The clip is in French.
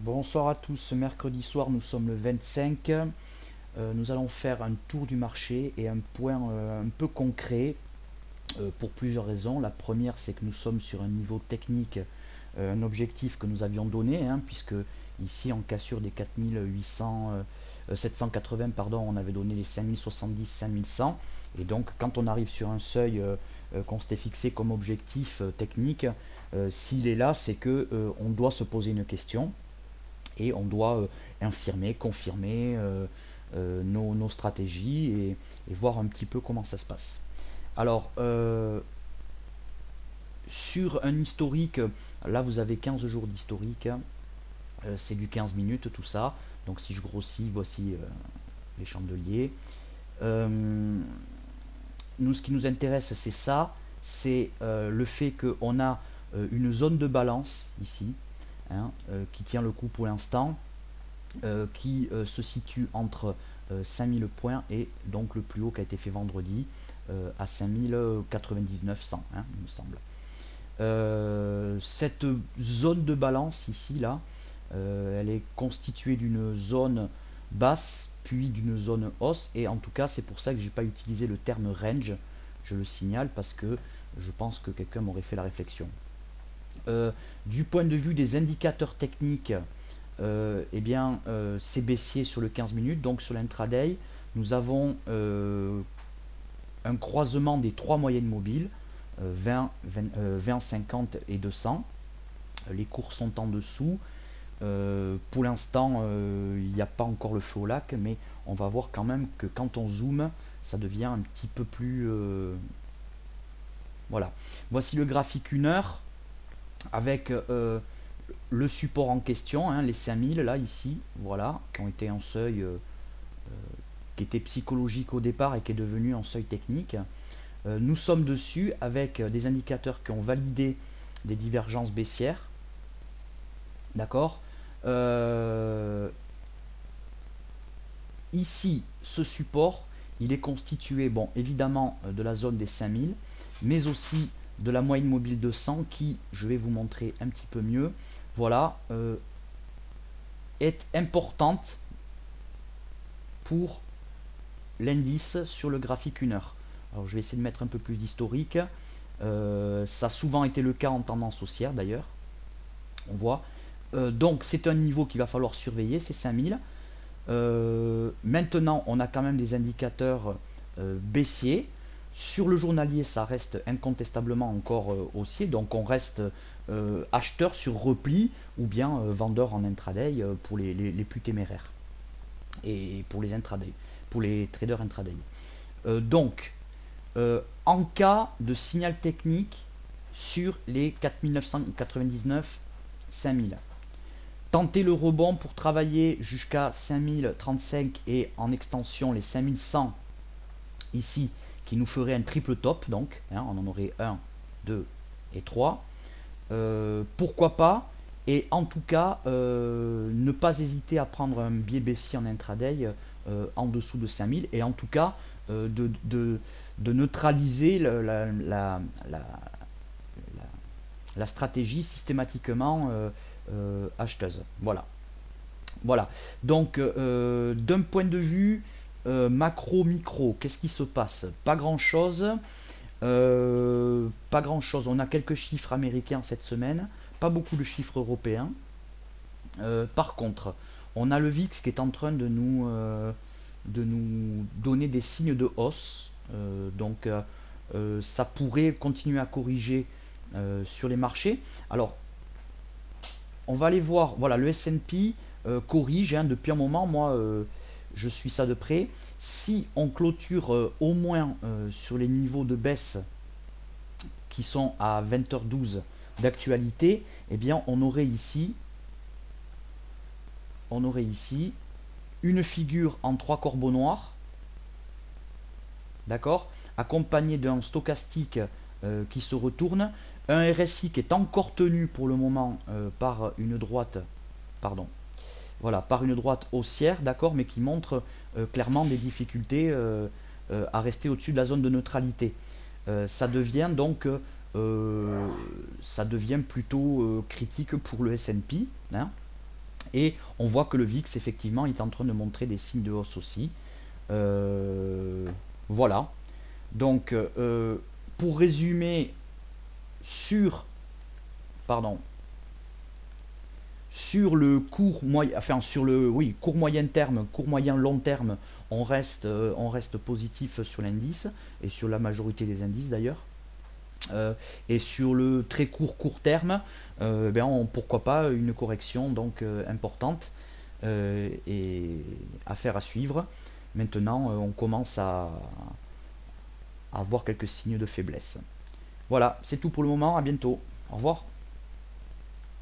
Bonsoir à tous, ce mercredi soir nous sommes le 25. Nous allons faire un tour du marché et un point un peu concret pour plusieurs raisons. La première, c'est que nous sommes sur un niveau technique, un objectif que nous avions donné, puisque ici en cassure des 4800, 780, pardon, on avait donné les 5070, 5100. Et donc quand on arrive sur un seuil qu'on s'était fixé comme objectif technique, s'il est là, c'est que on doit se poser une question et on doit infirmer, confirmer nos stratégies et voir un petit peu comment ça se passe. Alors, sur un historique, là vous avez 15 jours d'historique, c'est du 15 minutes tout ça. Donc si je grossis, voici les chandeliers. Euh, Nous, ce qui nous intéresse, c'est ça, c'est le fait qu'on a une zone de balance ici, qui tient le coup pour l'instant, qui se situe entre 5000 points et donc le plus haut qui a été fait vendredi à 5099-100, il me semble. Cette zone de balance ici, là, elle est constituée d'une zone basse puis d'une zone hausse, et en tout cas c'est pour ça que j'ai pas utilisé le terme range, je le signale parce que je pense que quelqu'un m'aurait fait la réflexion. Du point de vue des indicateurs techniques, c'est baissier sur le 15 minutes. Donc sur l'intraday, nous avons un croisement des trois moyennes mobiles, 20, 20, 50 et 200. Les cours sont en dessous. Pour l'instant, il n'y a pas encore le feu au lac, mais on va voir quand même que quand on zoome, ça devient un petit peu plus... voilà. Voici le graphique 1 heure avec le support en question, les 5000 là, ici, voilà, qui ont été un seuil qui était psychologique au départ et qui est devenu un seuil technique. Nous sommes dessus avec des indicateurs qui ont validé des divergences baissières. D'accord. Ici, ce support, il est constitué, bon, évidemment, de la zone des 5000, mais aussi de la moyenne mobile de 100 qui, je vais vous montrer un petit peu mieux, voilà, est importante pour l'indice sur le graphique 1 heure. Alors, je vais essayer de mettre un peu plus d'historique. Ça a souvent été le cas en tendance haussière d'ailleurs. On voit. Donc, c'est un niveau qu'il va falloir surveiller, c'est 5000. Maintenant, on a quand même des indicateurs baissiers. Sur le journalier, ça reste incontestablement encore haussier, donc on reste acheteur sur repli ou bien vendeur en intraday pour les plus téméraires et pour les intraday, pour les traders intraday. En cas de signal technique sur les 4999, 5000, tenter le rebond pour travailler jusqu'à 5035 et en extension les 5100 ici qui nous ferait un triple top, donc on en aurait 1, 2 et 3. Pourquoi pas. Et en tout cas, ne pas hésiter à prendre un biais baissier en intraday en dessous de 5000 et en tout cas de neutraliser la stratégie systématiquement acheteuse. Voilà. Voilà. Donc, d'un point de vue macro-micro, qu'est-ce qui se passe? Pas grand-chose. Pas grand-chose. On a quelques chiffres américains cette semaine, pas beaucoup de chiffres européens. Par contre, on a le VIX qui est en train de nous donner des signes de hausse. Ça pourrait continuer à corriger sur les marchés. Alors, on va aller voir. Voilà, le S&P corrige depuis un moment. Moi, je suis ça de près. Si on clôture au moins sur les niveaux de baisse qui sont à 20h12 d'actualité, eh bien on aurait ici une figure en trois corbeaux noirs, d'accord, accompagné d'un stochastique qui se retourne, un RSI qui est encore tenu pour le moment par une droite, pardon, voilà, par une droite haussière, d'accord, mais qui montre clairement des difficultés à rester au-dessus de la zone de neutralité. Ça devient donc ça devient plutôt critique pour le S&P, hein. Et on voit que le VIX, effectivement, est en train de montrer des signes de hausse aussi. Voilà. Donc, pour résumer, sur, pardon, sur le court moyen, enfin sur le oui, court moyen terme, court moyen long terme, on reste positif sur l'indice et sur la majorité des indices d'ailleurs. Et sur le très court terme, pourquoi pas une correction donc importante et affaire à suivre. Maintenant, on commence à avoir quelques signes de faiblesse. Voilà, c'est tout pour le moment. À bientôt. Au revoir.